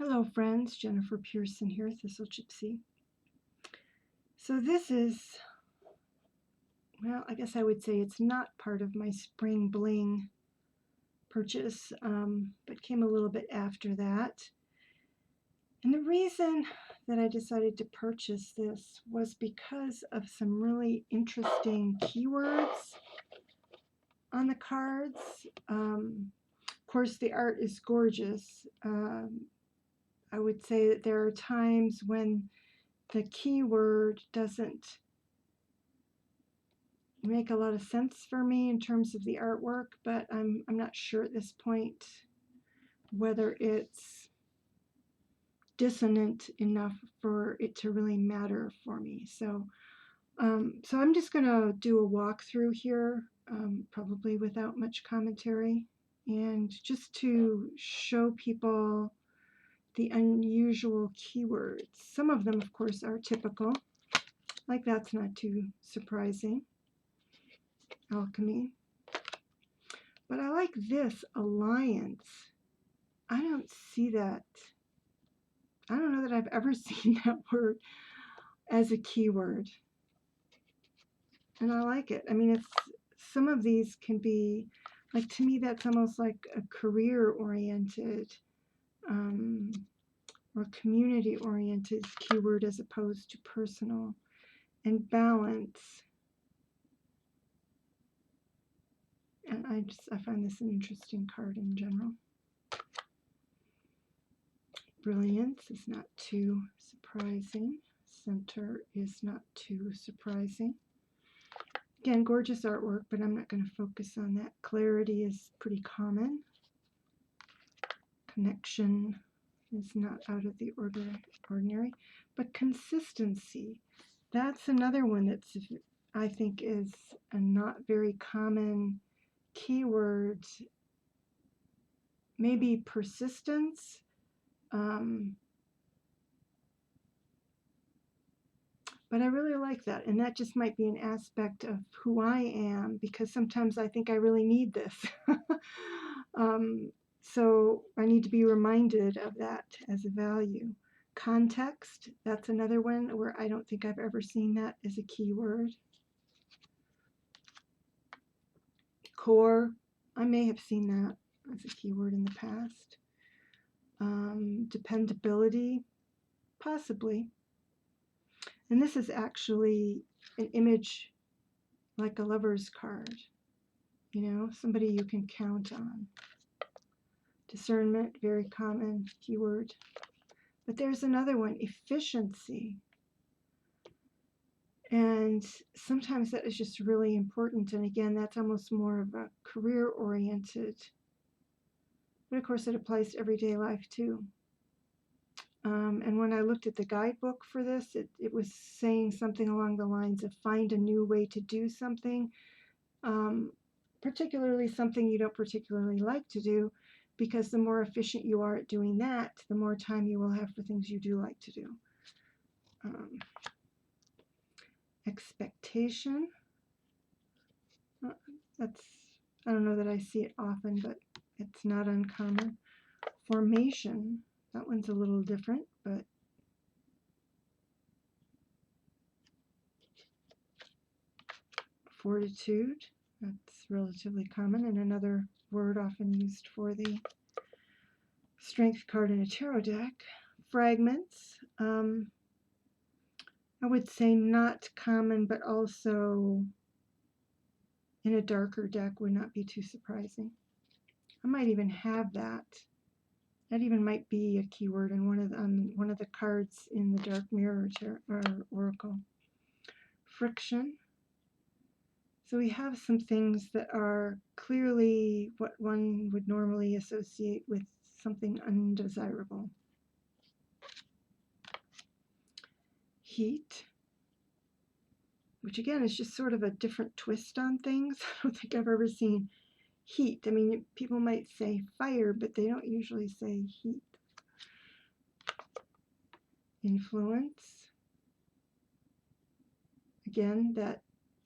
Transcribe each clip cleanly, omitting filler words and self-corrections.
Hello friends, Jennifer Pearson here, Thistle Gypsy. So this is, well, I guess I would say it's not part of my spring bling purchase, but came a little bit after that. And the reason that I decided to purchase this was because of some really interesting keywords on the cards. Of course, the art is gorgeous. I would say that there are times when the keyword doesn't make a lot of sense for me in terms of the artwork, but I'm not sure at this point whether it's dissonant enough for it to really matter for me. So I'm just going to do a walkthrough here, probably without much commentary, and just to show people the unusual keywords. Some of them, of course, are typical, like that's not too surprising. Alchemy. But I like this, alliance. I don't see that. I don't know that I've ever seen that word as a keyword. And I like it. I mean, it's some of these can be, like, to me, that's almost like a career-oriented or community-oriented keyword as opposed to personal. And balance. And I find this an interesting card in general. Brilliance is not too surprising. Center is not too surprising. Again, gorgeous artwork, but I'm not going to focus on that. Clarity is pretty common. Connection is not out of the ordinary. But consistency, that's another one that's, I think, is a not very common keyword. Maybe persistence. But I really like that, and that just might be an aspect of who I am, because sometimes I think I really need this. So I need to be reminded of that as a value. Context, that's another one where I don't think I've ever seen that as a keyword. Core, I may have seen that as a keyword in the past. Dependability, possibly. And this is actually an image like a lover's card, you know, somebody you can count on. Discernment, very common keyword. But there's another one, efficiency. And sometimes that is just really important. And again, that's almost more of a career-oriented. But of course, it applies to everyday life too. And when I looked at the guidebook for this, it was saying something along the lines of find a new way to do something, particularly something you don't particularly like to do, because the more efficient you are at doing that, the more time you will have for things you do like to do. Expectation. I don't know that I see it often, but it's not uncommon. Formation. That one's a little different, but fortitude, that's relatively common, and another word often used for the strength card in a tarot deck. Fragments, I would say not common, but also in a darker deck would not be too surprising. I might even have that. That even might be a keyword in one of the cards in the Dark Mirror Oracle. Friction. So we have some things that are clearly what one would normally associate with something undesirable. Heat, which again is just sort of a different twist on things. I don't think I've ever seen heat. I mean, people might say fire, but they don't usually say heat. Influence. Again, that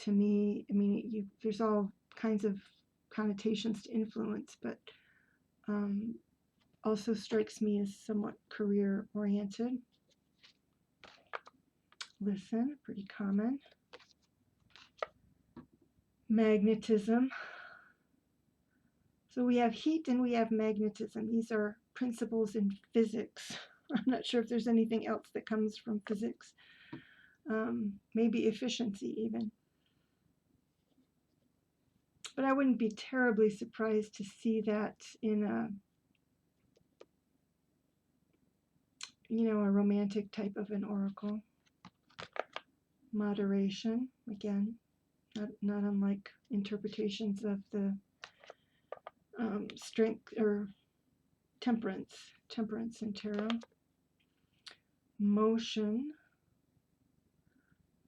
to me, I mean, there's all kinds of connotations to influence, but also strikes me as somewhat career-oriented. Listen, pretty common. Magnetism. So we have heat and we have magnetism. These are principles in physics. I'm not sure if there's anything else that comes from physics. Maybe efficiency even. But I wouldn't be terribly surprised to see that in a, a romantic type of an oracle. Moderation, again, not unlike interpretations of the strength or temperance in tarot. Motion.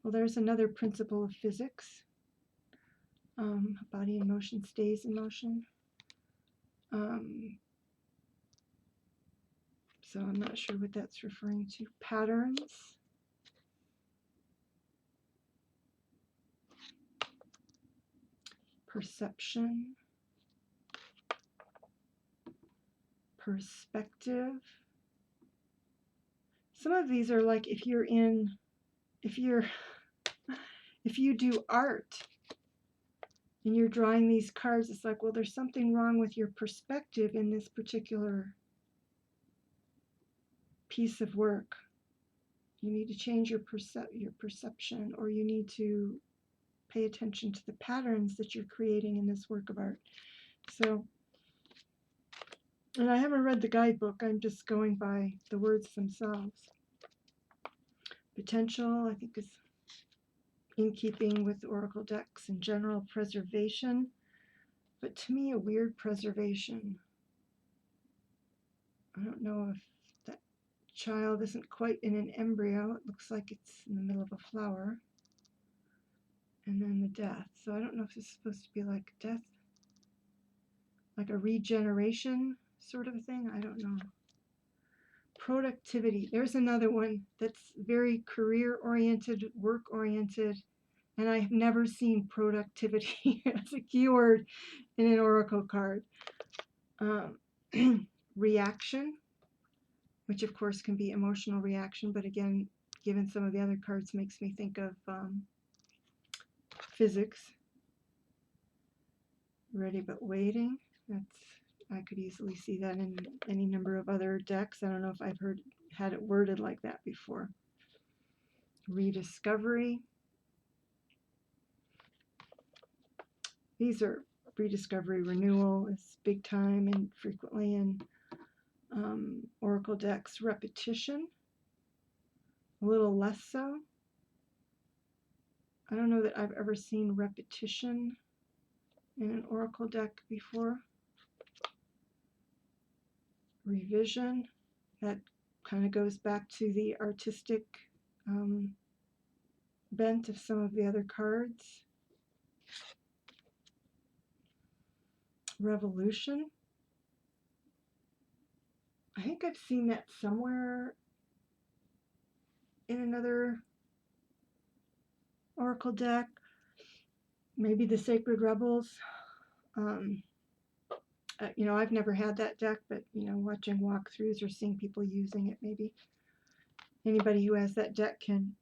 Well, there's another principle of physics. Body in motion stays in motion. So I'm not sure what that's referring to. Patterns. Perception. Perspective. Some of these are like if you do art and you're drawing these cards, it's like, well, there's something wrong with your perspective in this particular piece of work. You need to change your perception, or you need to pay attention to the patterns that you're creating in this work of art. So, and I haven't read the guidebook, I'm just going by the words themselves. Potential, I think, is in keeping with oracle decks and general preservation, but to me a weird preservation. I don't know if that child isn't quite in an embryo. It looks like it's in the middle of a flower. And then the death. So I don't know if this is supposed to be like death, like a regeneration sort of a thing. I don't know. Productivity. There's another one that's very career-oriented, work-oriented, and I've never seen productivity as a keyword in an oracle card. Reaction, which of course can be emotional reaction, but again, given some of the other cards, makes me think of physics. Ready but waiting. I could easily see that in any number of other decks. I don't know if I've had it worded like that before. Rediscovery. These are rediscovery, renewal is big time and frequently in oracle decks. Repetition, a little less so. I don't know that I've ever seen repetition in an oracle deck before. Revision, that kind of goes back to the artistic bent of some of the other cards. Revolution, I think I've seen that somewhere in another oracle deck, maybe the Sacred Rebels. I've never had that deck, but watching walkthroughs or seeing people using it, maybe anybody who has that deck can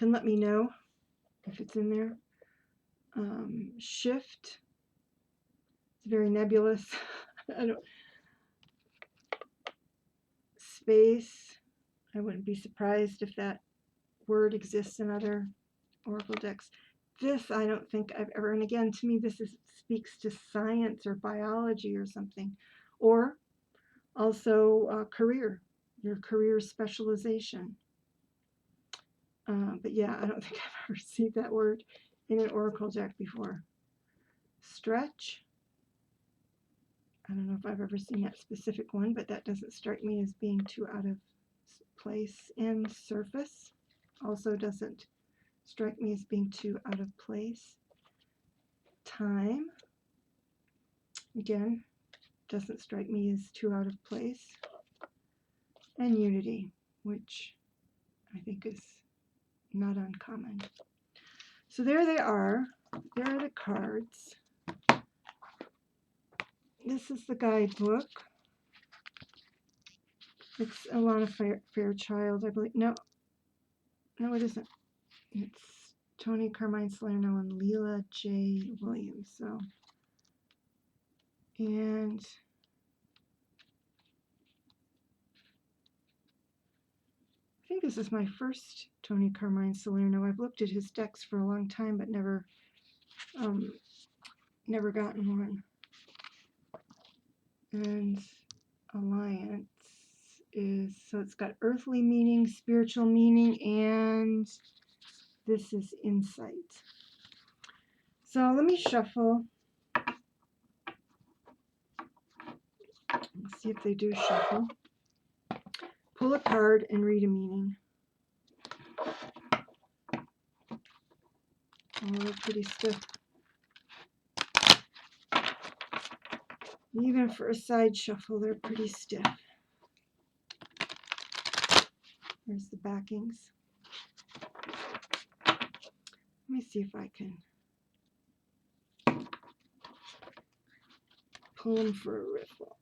let me know if it's in there. Shift, it's very nebulous. Space, I wouldn't be surprised if that word exists in other oracle decks. This I don't think I've ever, and again, to me this speaks to science or biology or something, or also your career specialization. But yeah, I don't think I've ever seen that word in an oracle deck before. Stretch, I don't know if I've ever seen that specific one, but that doesn't strike me as being too out of place. And surface also doesn't strike me as being too out of place. Time, again, doesn't strike me as too out of place. And unity, which I think is not uncommon. So there they are. There are the cards. This is the guidebook. It's Alana Fairchild, I believe. No, it isn't. It's Tony Carmine Salerno and Leela J. Williams. So, and I think this is my first Tony Carmine Salerno. I've looked at his decks for a long time, but never gotten one. And Alliance is, so it's got earthly meaning, spiritual meaning, and this is insight. So let me shuffle. Let's see if they do shuffle. Pull a card and read a meaning. Oh, they're pretty stiff. Even for a side shuffle, they're pretty stiff. There's the backings. Let me see if I can pull them for a riffle.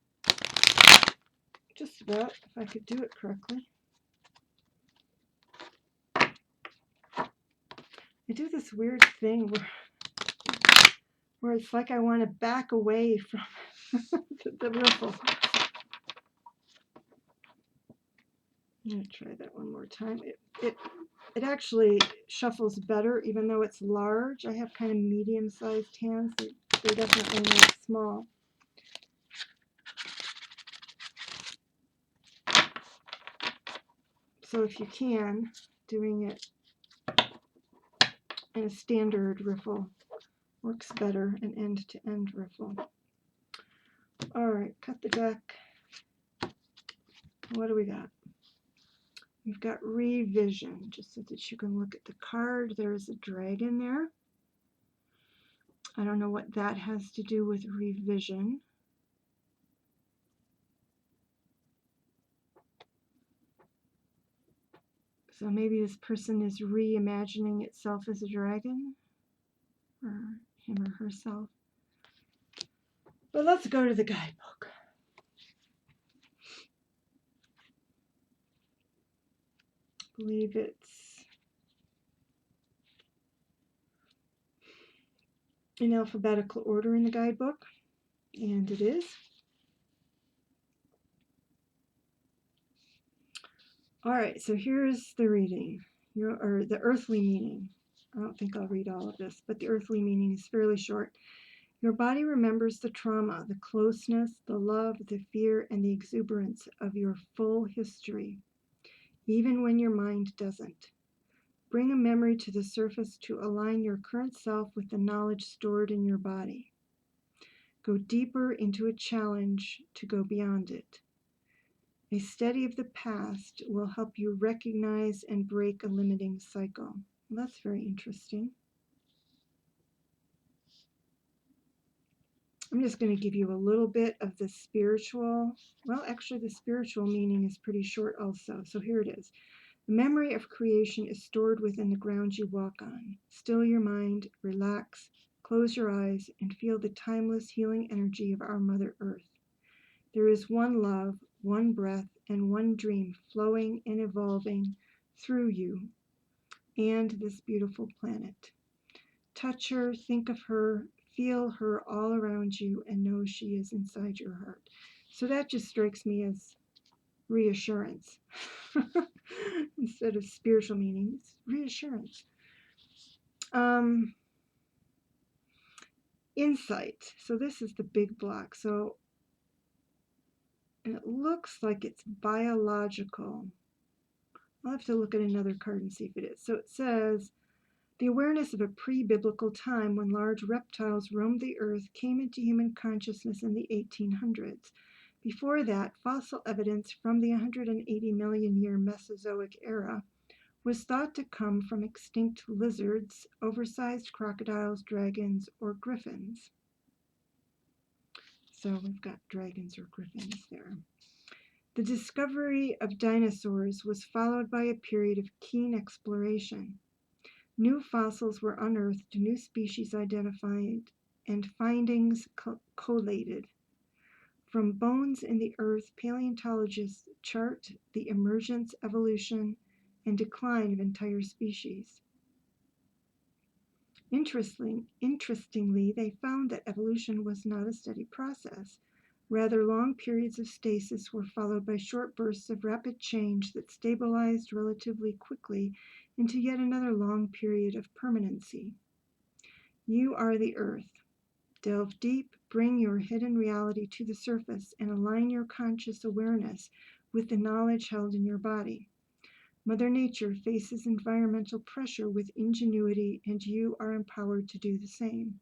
Just about, if I could do it correctly. I do this weird thing where it's like I want to back away from the riffle. I'm going to try that one more time. It actually shuffles better, even though it's large. I have kind of medium-sized hands. They're definitely not small. So if you can, doing it in a standard riffle works better, an end-to-end riffle. All right, cut the deck. What do we got? We've got revision, just so that you can look at the card. There's a dragon there. I don't know what that has to do with revision. So maybe this person is reimagining itself as a dragon, or him or herself. But let's go to the guidebook. I believe it's in alphabetical order in the guidebook, and it is. All right, so here's the reading, or the earthly meaning. I don't think I'll read all of this, but the earthly meaning is fairly short. Your body remembers the trauma, the closeness, the love, the fear, and the exuberance of your full history, even when your mind doesn't. Bring a memory to the surface to align your current self with the knowledge stored in your body. Go deeper into a challenge to go beyond it. A study of the past will help you recognize and break a limiting cycle. Well, that's very interesting. I'm just going to give you a little bit of the spiritual. Well, actually, the spiritual meaning is pretty short also. So here it is. The memory of creation is stored within the ground you walk on. Still your mind, relax, close your eyes, and feel the timeless healing energy of our Mother Earth. There is one love, one breath, and one dream flowing and evolving through you and this beautiful planet. Touch her, think of her, feel her all around you, and know she is inside your heart. So that just strikes me as reassurance. Instead of spiritual meanings, reassurance. Insight. So this is the big block. So and it looks like it's biological. I'll have to look at another card and see if it is. So it says, the awareness of a pre-biblical time when large reptiles roamed the earth came into human consciousness in the 1800s. Before that, fossil evidence from the 180 million year Mesozoic era was thought to come from extinct lizards, oversized crocodiles, dragons, or griffins. So we've got dragons or griffins there. The discovery of dinosaurs was followed by a period of keen exploration. New fossils were unearthed, new species identified, and findings collated. From bones in the earth, paleontologists chart the emergence, evolution, and decline of entire species. Interestingly, they found that evolution was not a steady process. Rather, long periods of stasis were followed by short bursts of rapid change that stabilized relatively quickly into yet another long period of permanency. You are the earth. Delve deep, bring your hidden reality to the surface, and align your conscious awareness with the knowledge held in your body. Mother Nature faces environmental pressure with ingenuity, and you are empowered to do the same.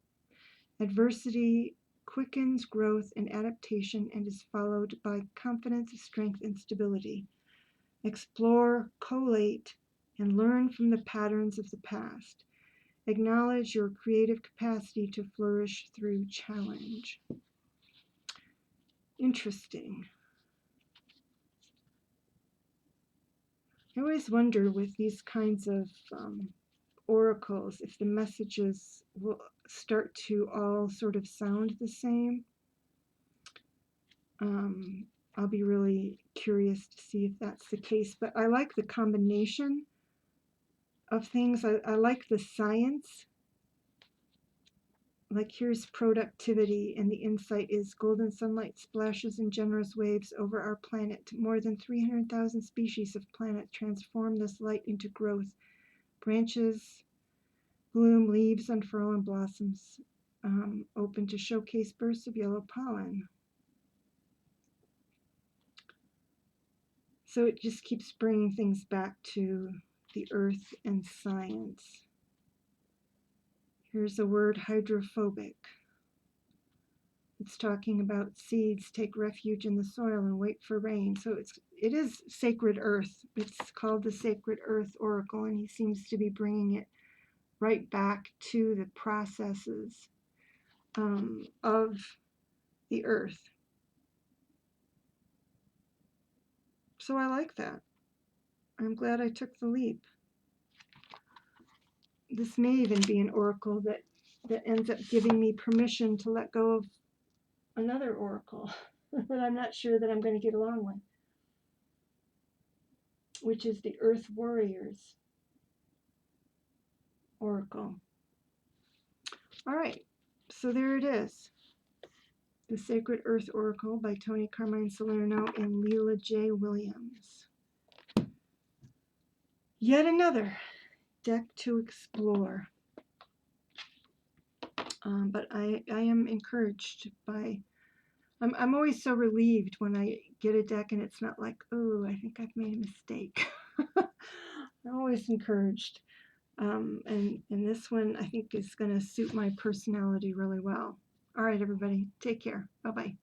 Adversity quickens growth and adaptation and is followed by confidence, strength, and stability. Explore, collate, and learn from the patterns of the past. Acknowledge your creative capacity to flourish through challenge. Interesting. I always wonder with these kinds of oracles if the messages will start to all sort of sound the same. I'll be really curious to see if that's the case, but I like the combination of things. I like the science. Like here's productivity, and the insight is golden sunlight splashes in generous waves over our planet. More than 300,000 species of planet transform this light into growth. Branches bloom, leaves unfurl, and blossoms open to showcase bursts of yellow pollen. So it just keeps bringing things back to the earth and science. Here's the word hydrophobic. It's talking about seeds take refuge in the soil and wait for rain. So it is sacred earth. It's called the Sacred Earth Oracle, and he seems to be bringing it right back to the processes of the earth. So I like that. I'm glad I took the leap. This may even be an oracle that ends up giving me permission to let go of another oracle that I'm not sure that I'm going to get along with, which is the Earth Warriors Oracle. All right, so there it is. The Sacred Earth Oracle by Toni Carmine Salerno and Leela J. Williams. Yet another deck to explore. But I am encouraged by, I'm always so relieved when I get a deck and it's not like, oh, I think I've made a mistake. I'm always encouraged. And this one I think is going to suit my personality really well. All right, everybody, take care. Bye-bye.